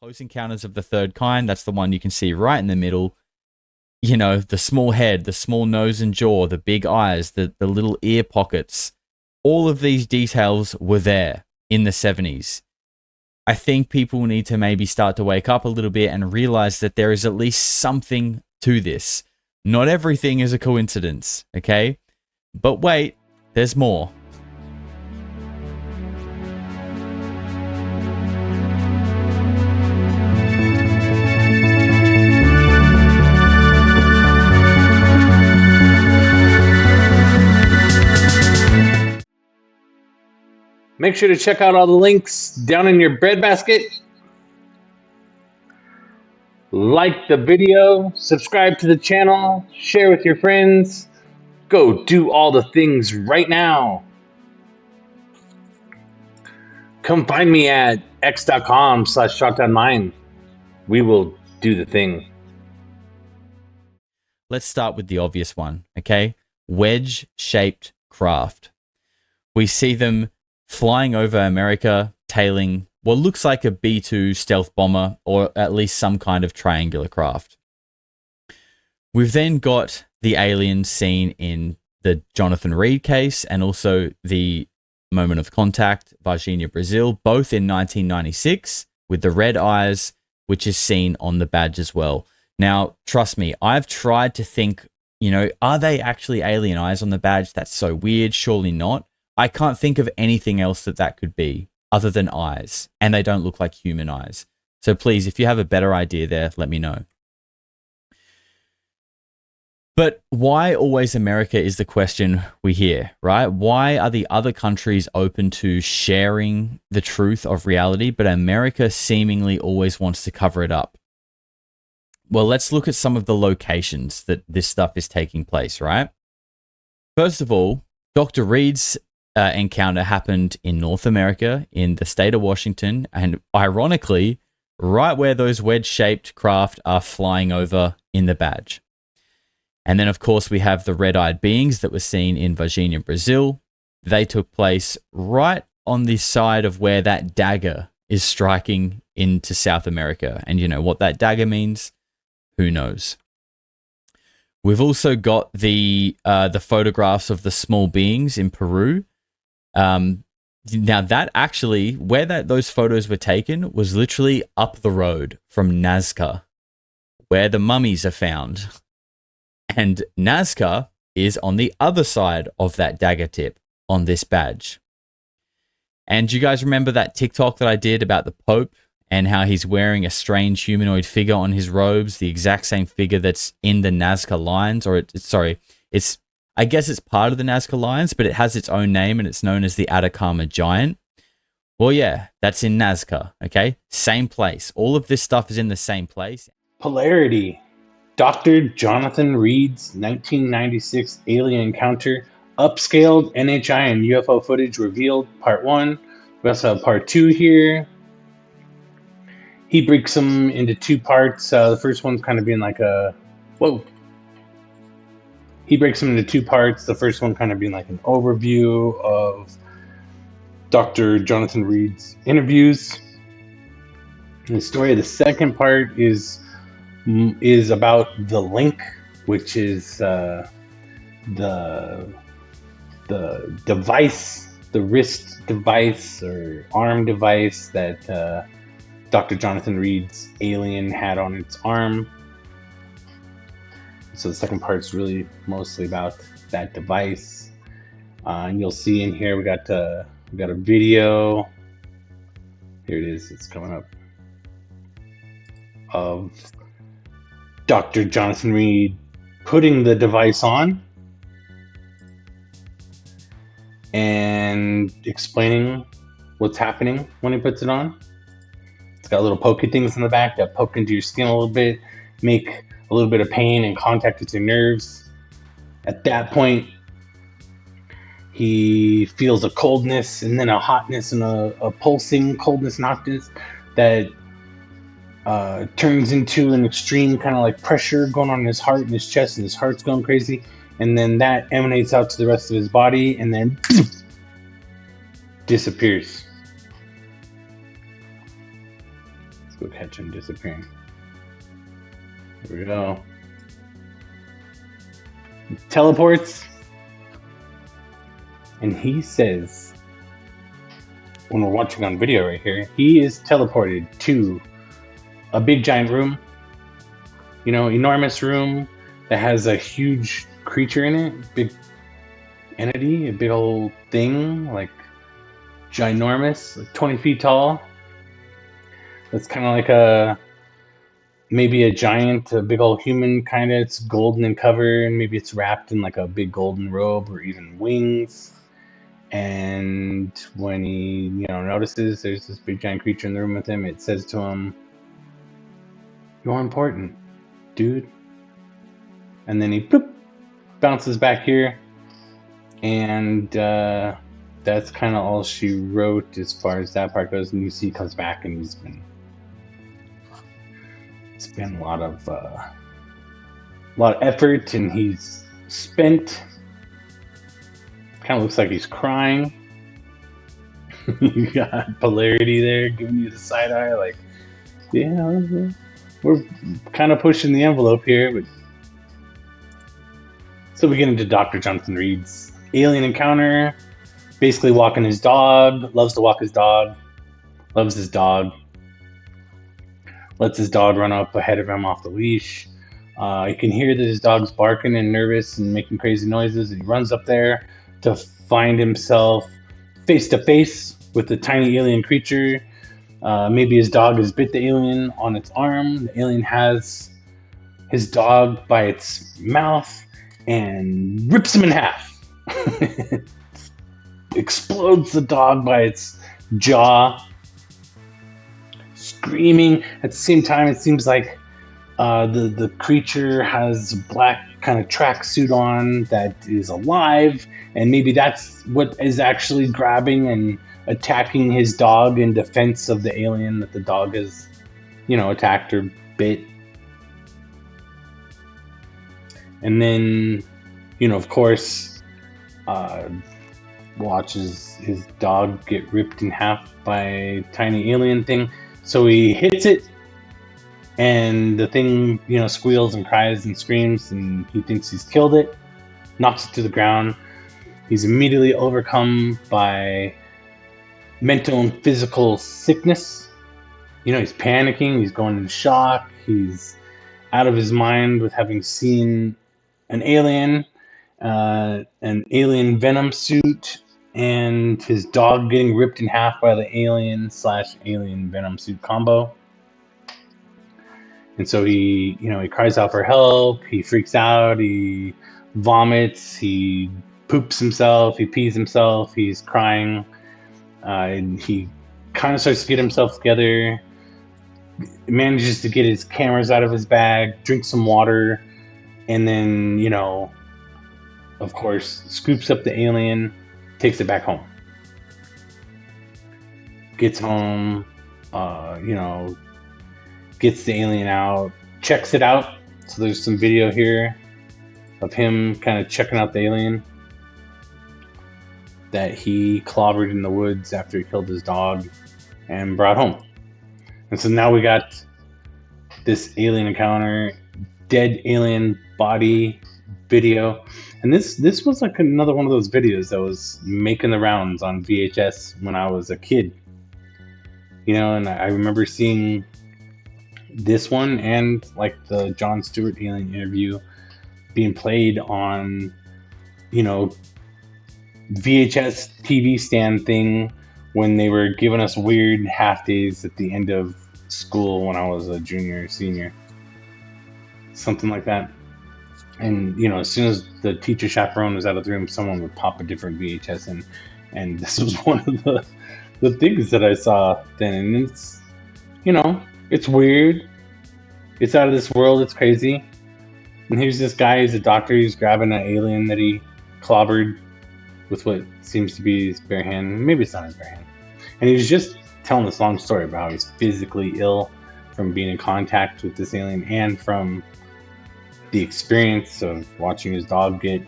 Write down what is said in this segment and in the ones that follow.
Close Encounters of the Third Kind, that's the one you can see right in the middle. You know, the small head, the small nose and jaw, the big eyes, the little ear pockets. All of these details were there in the 70s. I think people need to maybe start to wake up a little bit and realize that there is at least something to this. Not everything is a coincidence, okay? But wait, there's more. Make sure to check out all the links down in your breadbasket. Like the video, subscribe to the channel, share with your friends. Go do all the things right now. Come find me at x.com/shotgunmine. We will do the thing. Let's start with the obvious one, okay? Wedge-shaped craft. We see them flying over America, tailing what looks like a B-2 stealth bomber, or at least some kind of triangular craft. We've then got the aliens seen in the Jonathan Reed case, and also the Moment of Contact, Virginia, Brazil, both in 1996, with the red eyes, which is seen on the badge as well. Now, trust me, I've tried to think, you know, are they actually alien eyes on the badge? That's so weird. Surely not. I can't think of anything else that could be other than eyes, and they don't look like human eyes. So please, if you have a better idea there, let me know. But why always America is the question we hear, right? Why are the other countries open to sharing the truth of reality, but America seemingly always wants to cover it up? Well, let's look at some of the locations that this stuff is taking place, right? First of all, Dr. Reed's encounter happened in North America, in the state of Washington, and ironically, right where those wedge-shaped craft are flying over in the badge. And then, of course, we have the red-eyed beings that were seen in Virginia, Brazil. They took place right on the side of where that dagger is striking into South America. And you know what that dagger means? Who knows? We've also got the photographs of the small beings in Peru. Now that actually, where those photos were taken was literally up the road from Nazca, where the mummies are found. And Nazca is on the other side of that dagger tip on this badge. And you guys remember that TikTok that I did about the Pope and how he's wearing a strange humanoid figure on his robes, the exact same figure that's in the Nazca lines, or I guess it's part of the Nazca lines, but it has its own name and it's known as the Atacama Giant. Well, yeah, that's in Nazca, okay? Same place. All of this stuff is in the same place. Polarity. Dr. Jonathan Reed's 1996 alien encounter. Upscaled NHI and UFO footage revealed, part 1. We also have part 2 here. He breaks them into two parts. The first one's kind of being like a... Whoa. He breaks them into two parts. The first one kind of being like an overview of Dr. Jonathan Reed's interviews. And the story of the second part is about the link, which is the device, the wrist device or arm device that Dr. Jonathan Reed's alien had on its arm. So the second part's really mostly about that device. And you'll see in here we got a video. Here it is. It's coming up. Of Dr. Jonathan Reed putting the device on and explaining what's happening when he puts it on. It's got little pokey things in the back that poke into your skin a little bit, make a little bit of pain and contact with your nerves. At that point, he feels a coldness and then a hotness and a pulsing coldness and hotness that turns into an extreme kind of like pressure going on in his heart and his chest, and his heart's going crazy. And then that emanates out to the rest of his body and then disappears. Go catch him disappearing. Here we go. He teleports. And he says, when we're watching on video right here, he is teleported to a big giant room. You know, enormous room that has a huge creature in it. Big entity, a big old thing, like ginormous, like 20 feet tall. That's kind of like maybe a giant, a big old human kind of. It's golden in cover, and maybe it's wrapped in like a big golden robe or even wings. And when he, notices there's this big giant creature in the room with him, it says to him, "You're important, dude." And then he bounces back here, and that's kind of all she wrote as far as that part goes. And you see he comes back, and it's been a lot of effort, and he's spent. Kind of looks like he's crying. You got Polarity there giving you the side eye, like, yeah, we're kind of pushing the envelope here. But so we get into Dr. Jonathan Reed's alien encounter. Basically walking his dog, loves to walk his dog, loves his dog, lets his dog run up ahead of him off the leash. You can hear that his dog's barking and nervous and making crazy noises. And he runs up there to find himself face to face with the tiny alien creature. Maybe his dog has bit the alien on its arm. The alien has his dog by its mouth and rips him in half. Explodes the dog by its jaw. Screaming. At the same time, it seems like the creature has a black kind of tracksuit on that is alive, and maybe that's what is actually grabbing and attacking his dog in defense of the alien that the dog has, attacked or bit. And then, of course, watches his dog get ripped in half by a tiny alien thing. So he hits it, and the thing, squeals and cries and screams, and he thinks he's killed it, knocks it to the ground. He's immediately overcome by mental and physical sickness. He's panicking, he's going into shock, he's out of his mind with having seen an alien venom suit, and his dog getting ripped in half by the alien/alien venom suit combo. And so he cries out for help, he freaks out, he vomits, he poops himself, he pees himself, he's crying. And he kind of starts to get himself together, manages to get his cameras out of his bag, drink some water, and then, of course, scoops up the alien, takes it back home. Gets home, gets the alien out, checks it out. So there's some video here of him kind of checking out the alien that he clobbered in the woods after he killed his dog and brought home. And so now we got this alien encounter, dead alien body video. And this was like another one of those videos that was making the rounds on VHS when I was a kid. And I remember seeing this one and like the Jon Stewart alien interview being played on, VHS TV stand thing when they were giving us weird half days at the end of school when I was a junior or senior. Something like that. And, as soon as the teacher chaperone was out of the room, someone would pop a different VHS in. And this was one of the things that I saw then. And it's, it's weird. It's out of this world. It's crazy. And here's this guy, he's a doctor, he's grabbing an alien that he clobbered with what seems to be his bare hand. Maybe it's not his bare hand. And he was just telling this long story about how he's physically ill from being in contact with this alien and from the experience of watching his dog get,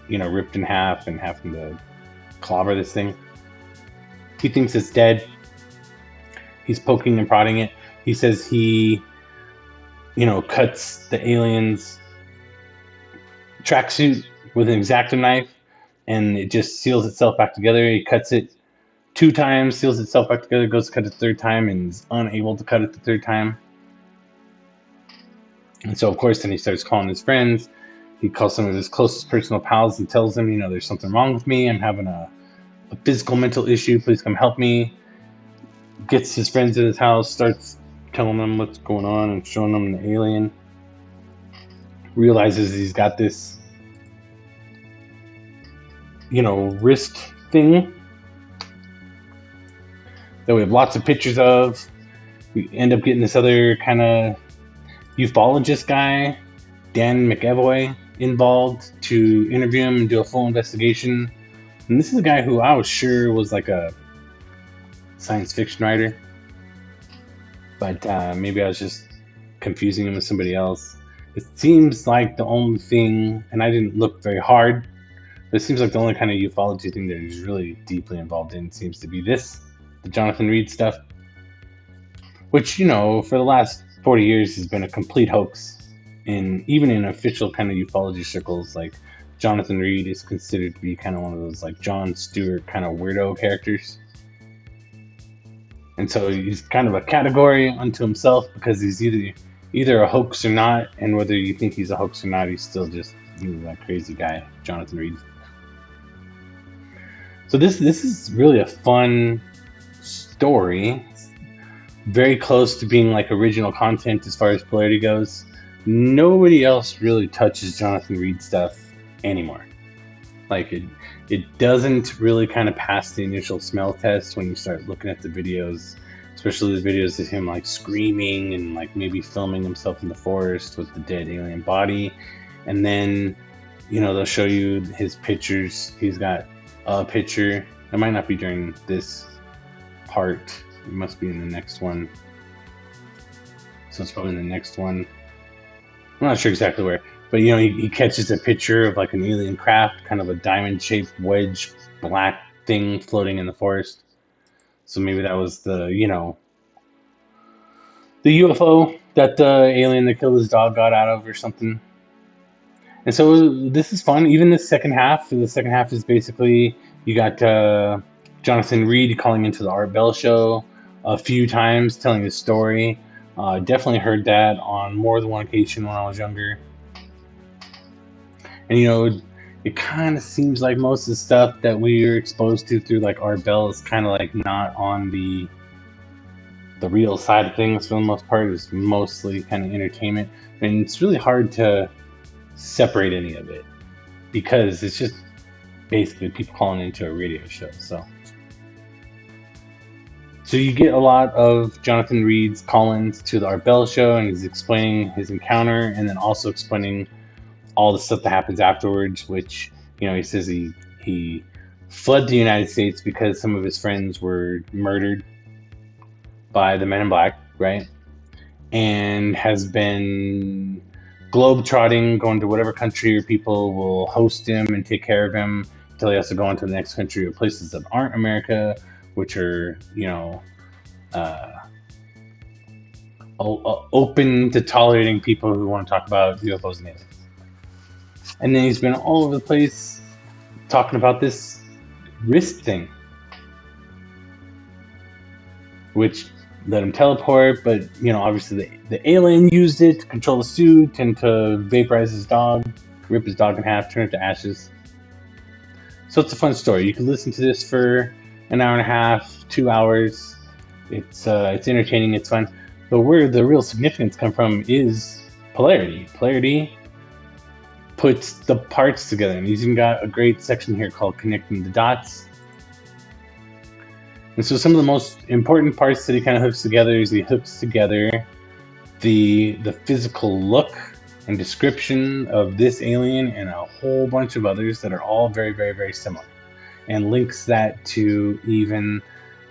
ripped in half and having to clobber this thing. He thinks it's dead. He's poking and prodding it. He says he, cuts the alien's tracksuit with an X-Acto knife, and it just seals itself back together. He cuts it 2 times, seals itself back together, goes to cut it the third time, and is unable to cut it the third time. And so, of course, then he starts calling his friends. He calls some of his closest personal pals and tells them, there's something wrong with me. I'm having a physical, mental issue. Please come help me. Gets his friends in his house, starts telling them what's going on and showing them the alien. Realizes he's got this, wrist thing that we have lots of pictures of. We end up getting this other kind of ufologist guy, Dan McEvoy, involved to interview him and do a full investigation. And this is a guy who I was sure was like a science fiction writer, but maybe I was just confusing him with somebody else. It seems like the only thing, and I didn't look very hard, but it seems like the only kind of ufology thing that he's really deeply involved in seems to be the Jonathan Reed stuff, which, for the last 40 years has been a complete hoax. Even in official kind of ufology circles, like Jonathan Reed is considered to be kind of one of those like Jon Stewart kind of weirdo characters. And so he's kind of a category unto himself because he's either a hoax or not, and whether you think he's a hoax or not, he's still just that crazy guy, Jonathan Reed. So this is really a fun story. It's very close to being like original content as far as Polarity goes. Nobody else really touches Jonathan Reed stuff anymore. Like it doesn't really kind of pass the initial smell test when you start looking at the videos, especially the videos of him like screaming and like maybe filming himself in the forest with the dead alien body. And then, they'll show you his pictures. He's got a picture. It might not be during this part. It must be in the next one. So it's probably in the next one. I'm not sure exactly where. But, he catches a picture of like an alien craft, kind of a diamond-shaped wedge black thing floating in the forest. So maybe that was the UFO that the alien that killed his dog got out of or something. And so this is fun. Even the second half is basically you got Jonathan Reed calling into the Art Bell show a few times, telling his story. Definitely heard that on more than one occasion when I was younger. And it kind of seems like most of the stuff that we are exposed to through like Art Bell is kind of like not on the real side of things for the most part. It's mostly kind of entertainment, and it's really hard to separate any of it because it's just basically people calling into a radio show. So you get a lot of Jonathan Reed's call-ins to the Art Bell show, and he's explaining his encounter, and then also explaining all the stuff that happens afterwards. Which he says he fled the United States because some of his friends were murdered by the Men in Black, right? And has been globe-trotting, going to whatever country or people will host him and take care of him until he has to go on to the next country or places that aren't America, which are, open to tolerating people who want to talk about UFOs and aliens. And then he's been all over the place talking about this wrist thing, which let him teleport, but obviously the alien used it to control the suit and to vaporize his dog, rip his dog in half, turn it to ashes. So it's a fun story. You can listen to this for an hour and a half, 2 hours. It's entertaining, it's fun. But where the real significance comes from is Polarity. Polarity puts the parts together, and he's even got a great section here called Connecting the Dots. And so some of the most important parts that he kind of hooks together is he hooks together the physical look and description of this alien and a whole bunch of others that are all very, very, very similar, and links that to even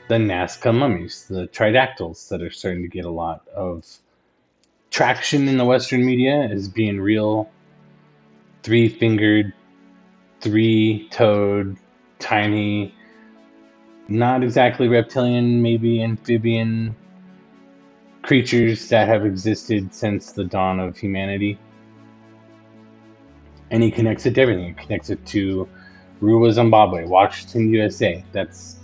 the Nazca mummies, the tridactyls that are starting to get a lot of traction in the Western media as being real 3-fingered, 3-toed, tiny, not exactly reptilian, maybe amphibian creatures that have existed since the dawn of humanity. And he connects it to everything. He connects it to Ruwa, Zimbabwe, Washington, USA. That's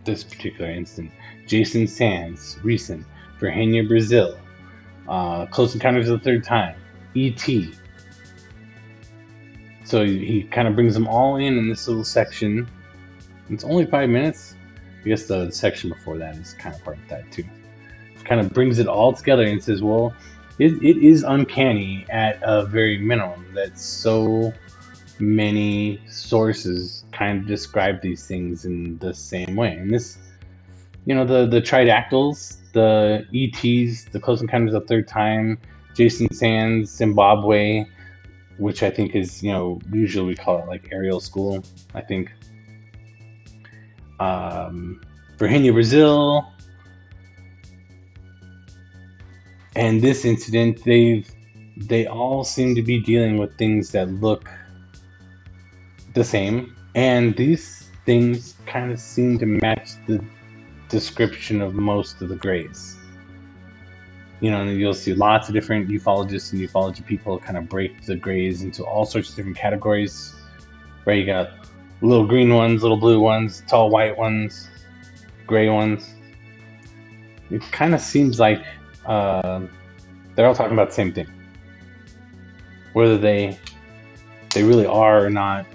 this particular instant. Jason Sands, recent. Virginia, Brazil. Close Encounters of the Third Time. E.T. So he kind of brings them all in this little section. It's only 5 minutes. I guess the section before that is kind of part of that too. Kind of brings it all together and says, well, it is uncanny at a very minimum that so many sources kind of describe these things in the same way. And this, the Tridactyls, the ETs, the Close Encounters of the Third Time, Jason Sands, Zimbabwe, which I think is, usually we call it like aerial school, I think. Virginia, Brazil. And this incident, they all seem to be dealing with things that look the same. And these things kind of seem to match the description of most of the grays. And you'll see lots of different ufologists and ufology people kind of break the grays into all sorts of different categories. Right, you got little green ones, little blue ones, tall white ones, gray ones. It kind of seems like they're all talking about the same thing. Whether they really are or not,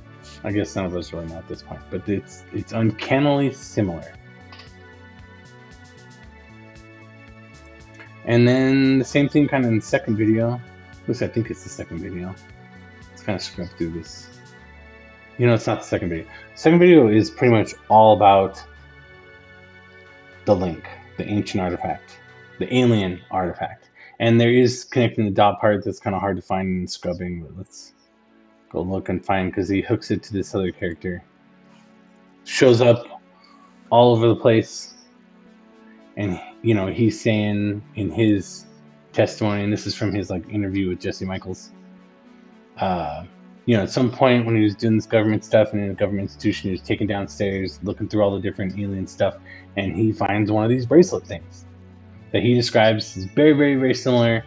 I guess none of us really know at this point. But it's uncannily similar. And then the same thing kind of in the second video. At least I think it's the second video. Let's kind of scrub through this. It's not the second video. The second video is pretty much all about the link, the ancient artifact, the alien artifact. And there is connecting the dot part that's kind of hard to find in scrubbing, but let's go look and find, because he hooks it to this other character. Shows up all over the place. And, he's saying in his testimony, and this is from his interview with Jesse Michaels, at some point when he was doing this government stuff and in a government institution, he was taken downstairs, looking through all the different alien stuff, and he finds one of these bracelet things that he describes as very, very, very similar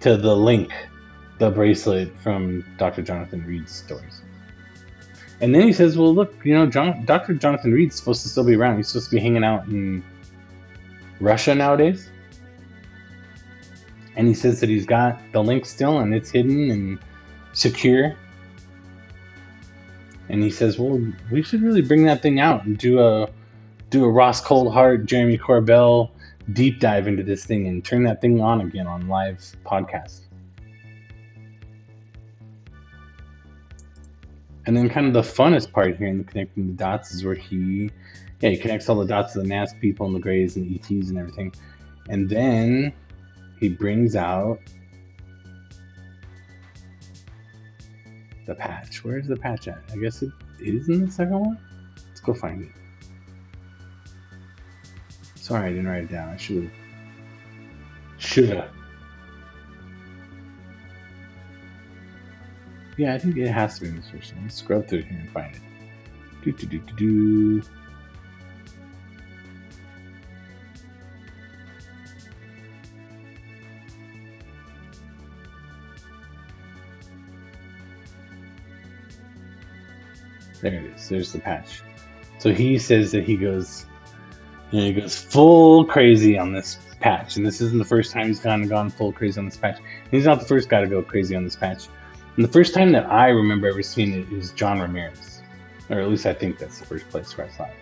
to the link, the bracelet from Dr. Jonathan Reed's stories. And then he says, well, look, Dr. Jonathan Reed's supposed to still be around. He's supposed to be hanging out in Russia nowadays. And he says that he's got the link still and it's hidden and secure. And he says, well, we should really bring that thing out and do a Ross Coldheart, Jeremy Corbell deep dive into this thing and turn that thing on again on live podcast. And then kind of the funnest part here in the connecting the dots is where he connects all the dots to the masked people and the grays and the ETs and everything. And then he brings out the patch. Where's the patch at? I guess it is in the second one. Let's go find it. Sorry, I didn't write it down. I should have. Yeah, I think it has to be in this version. Let's scrub through here and find it. There it is. There's the patch. So he says that he goes full crazy on this patch. And this isn't the first time he's kind of gone full crazy on this patch. He's not the first guy to go crazy on this patch. And the first time that I remember ever seeing it is John Ramirez. Or at least I think that's the first place where I saw it.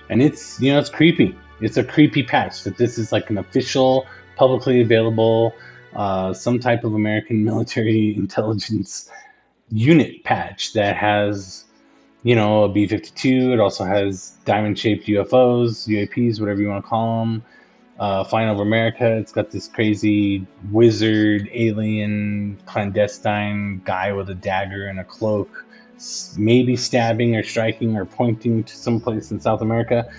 And it's, it's creepy. It's a creepy patch that this is like an official, publicly available, some type of American military intelligence unit patch that has, a B-52. It also has diamond-shaped UFOs, UAPs, whatever you want to call them. Flying over America. It's got this crazy wizard, alien, clandestine guy with a dagger and a cloak, maybe stabbing or striking or pointing to someplace in South America,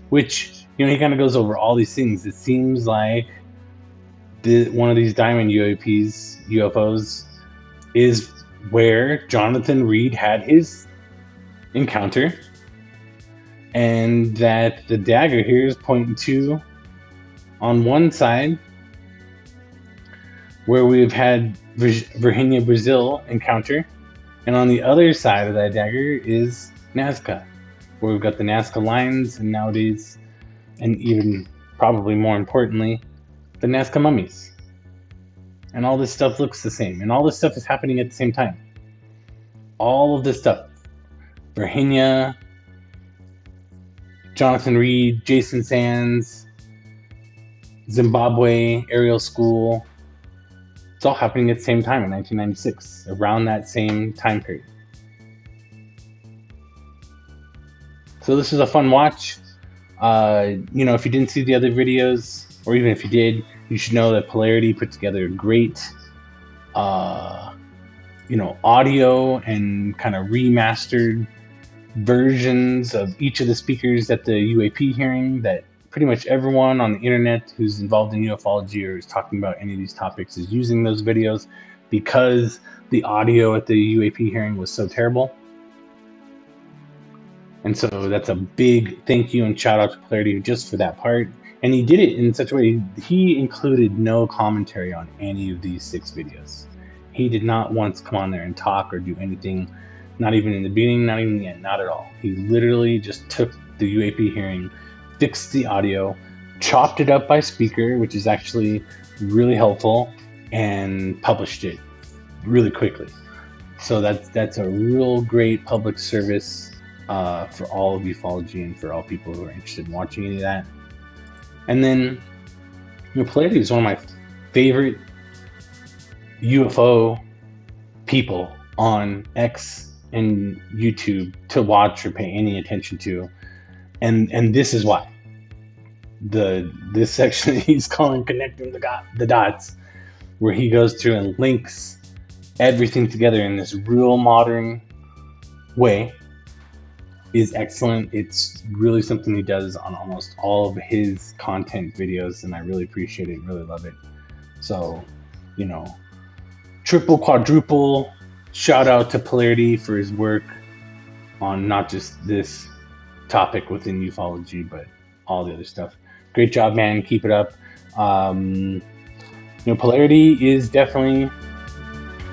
which, he kind of goes over all these things. It seems like one of these diamond UFOs is where Jonathan Reed had his encounter, and that the dagger here is pointing to On one side, where we've had Virginia Brazil encounter, and on the other side of that dagger is Nazca, where we've got the Nazca lines, and nowadays, and even probably more importantly, the Nazca mummies. And all this stuff looks the same, and all this stuff is happening at the same time. All of this stuff. Virginia, Jonathan Reed, Jason Sands, Zimbabwe, Ariel School. It's all happening at the same time in 1996, around that same time period. So this is a fun watch. If you didn't see the other videos, or even if you did, you should know that Polarity put together great, audio and kind of remastered versions of each of the speakers at the UAP hearing that pretty much everyone on the internet who's involved in ufology or is talking about any of these topics is using those videos, because the audio at the UAP hearing was so terrible. And so that's a big thank you and shout out to Polarity just for that part. And he did it in such a way, he included no commentary on any of these 6 videos. He did not once come on there and talk or do anything, not even in the beginning, not even in the end, not at all. He literally just took the UAP hearing, fixed the audio, chopped it up by speaker, which is actually really helpful, and published it really quickly. So that's a real great public service for all of ufology and for all people who are interested in watching any of that. And then, Polarity is one of my favorite UFO people on X and YouTube to watch or pay any attention to, and this is why. This section he's calling connecting the dots, where he goes through and links everything together in this real modern way, is excellent. It's really something he does on almost all of his content videos, and I really appreciate it, really love it. So, triple, quadruple shout out to Polarity for his work on not just this topic within ufology, but all the other stuff. Great job, man. Keep it up. Polarity is definitely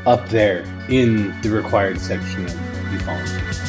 up there in the required section of ufology.